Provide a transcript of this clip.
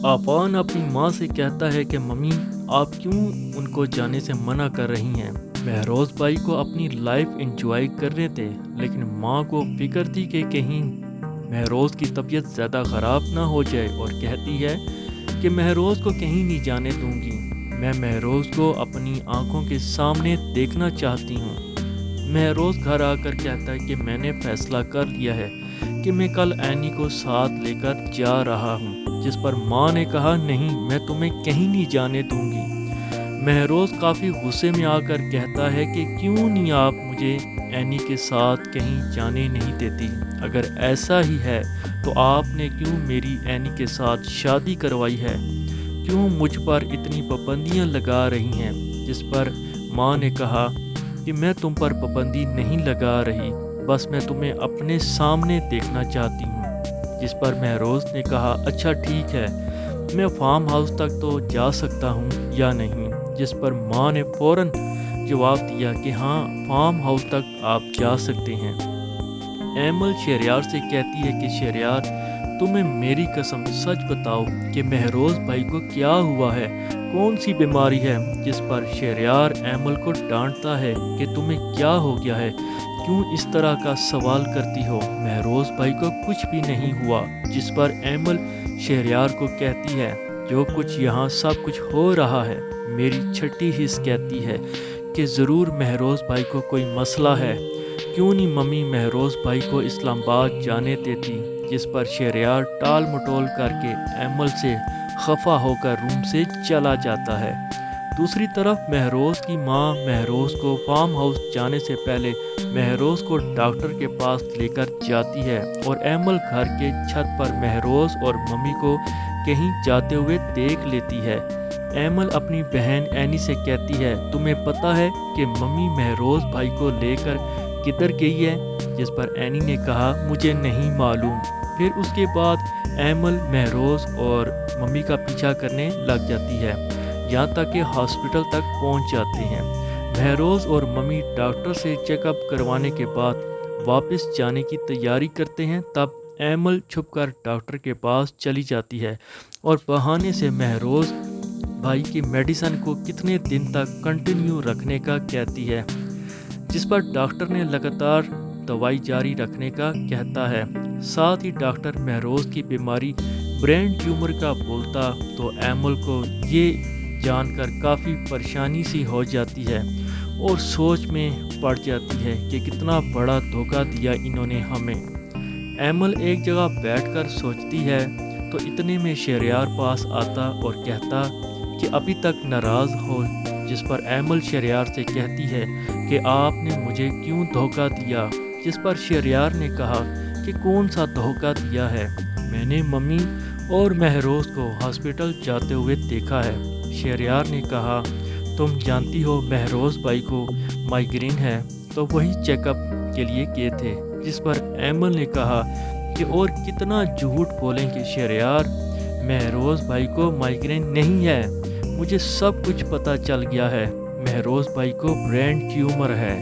आफ़ान अपनी माँ से कहता है कि मम्मी आप क्यों उनको जाने से मना कर रही हैं। महरोज़ भाई को अपनी लाइफ एंजॉय करने थे, लेकिन माँ को फिक्र थी कि कहीं महरोज़ की तबीयत ज़्यादा ख़राब ना हो जाए और कहती है कि महरोज़ को कहीं नहीं जाने दूंगी। मैं महरोज़ को अपनी आंखों के सामने देखना चाहती हूँ। महरोज़ घर आकर कहता है कि मैंने फ़ैसला कर लिया है कि मैं कल एनी को साथ लेकर जा रहा हूँ। जिस पर माँ ने कहा नहीं, मैं तुम्हें कहीं नहीं जाने दूंगी। महरोज़ काफ़ी गुस्से में आकर कहता है कि क्यों नहीं आप मुझे एनी के साथ कहीं जाने नहीं देती। अगर ऐसा ही है तो आपने क्यों मेरी एनी के साथ शादी करवाई है, क्यों मुझ पर इतनी पाबंदियाँ लगा रही हैं। जिस पर माँ ने कहा कि मैं तुम पर पाबंदी नहीं लगा रही, बस मैं तुम्हें अपने सामने देखना चाहती हूँ। जिस पर महरोज़ ने कहा अच्छा ठीक है, मैं फार्म हाउस तक तो जा सकता हूँ या नहीं। जिस पर माँ ने फ़ौरन जवाब दिया कि हाँ, फार्म हाउस तक आप जा सकते हैं। एमल शहरयार से कहती है कि शहरयार तुम्हें मेरी कसम सच बताओ कि महरोज़ भाई को क्या हुआ है, कौन सी बीमारी है। जिस पर शहरयार एमल को डांटता है कि तुम्हें क्या हो गया है, क्यों इस तरह का सवाल करती हो, महरोज़ भाई को कुछ भी नहीं हुआ। जिस पर एमल शहरयार को कहती है जो कुछ यहाँ सब कुछ हो रहा है, मेरी छठी हिस्स कहती है कि ज़रूर महरोज़ भाई को कोई मसला है, क्यों नहीं मम्मी महरोज़ भाई को इस्लामाबाद जाने देती। जिस पर शहरयार टाल मटोल करके एमल से खफा होकर रूम से चला जाता है। दूसरी तरफ महरोज़ की माँ महरोज़ को फार्म हाउस जाने से पहले महरोज़ को डॉक्टर के पास लेकर जाती है और एमल घर के छत पर महरोज़ और मम्मी को कहीं जाते हुए देख लेती है। एमल अपनी बहन एनी से कहती है तुम्हें पता है कि मम्मी महरोज़ भाई को लेकर किधर गई है। जिस पर एनी ने कहा मुझे नहीं मालूम। फिर उसके बाद एमल महरोज़ और मम्मी का पीछा करने लग जाती है, यहाँ तक कि हॉस्पिटल तक पहुँच जाते हैं। महरोज़ और मम्मी डॉक्टर से चेकअप करवाने के बाद वापस जाने की तैयारी करते हैं। तब एमल छुपकर डॉक्टर के पास चली जाती है और बहाने से महरोज़ भाई की मेडिसिन को कितने दिन तक कंटिन्यू रखने का कहती है। जिस पर डॉक्टर ने लगातार दवाई जारी रखने का कहता है। साथ ही डॉक्टर महरोज़ की बीमारी ब्रेन ट्यूमर का बोलता तो एमल को ये जानकर काफ़ी परेशानी सी हो जाती है और सोच में पड़ जाती है कि कितना बड़ा धोखा दिया इन्होंने हमें। एमल एक जगह बैठकर सोचती है तो इतने में शहरयार पास आता और कहता कि अभी तक नाराज़ हो। जिस पर एमल शहरयार से कहती है कि आपने मुझे क्यों धोखा दिया। जिस पर शहरयार ने कहा कि कौन सा धोखा दिया है, मैंने मम्मी और महरोज़ को हॉस्पिटल जाते हुए देखा है। शहरयार ने कहा तुम जानती हो महरोज़ भाई को माइग्रेन है, तो वही चेकअप के लिए गए थे। जिस पर एमल ने कहा कि और कितना झूठ बोलेंगे शहरयार, महरोज़ भाई को माइग्रेन नहीं है, मुझे सब कुछ पता चल गया है, महरोज़ भाई को ब्रेन ट्यूमर है।